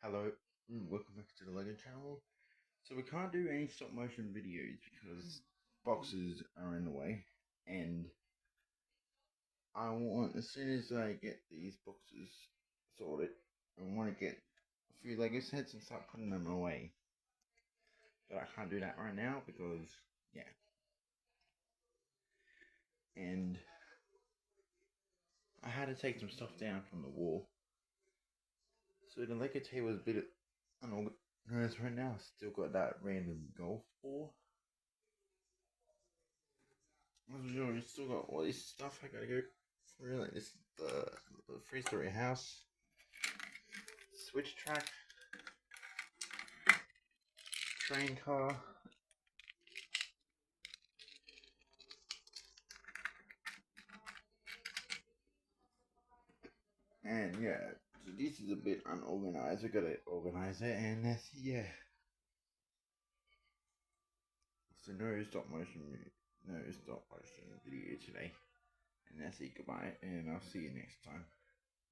Hello, welcome back to the Lego channel. So we can't do any stop motion videos because boxes are in the way, and as soon as I get these boxes sorted, I want to get a few Lego sets and start putting them away. But I can't do that right now because, yeah. And I had to take some stuff down from the wall. So the Lego table is a bit unorganized right now. Still got that random golf ball. You still got all this stuff I gotta go through, like this the 3-story house, switch track, train car, and yeah, so this is a bit unorganized. I gotta organize it, and yeah. So no stop motion video today, and that's it. Goodbye, and I'll see you next time.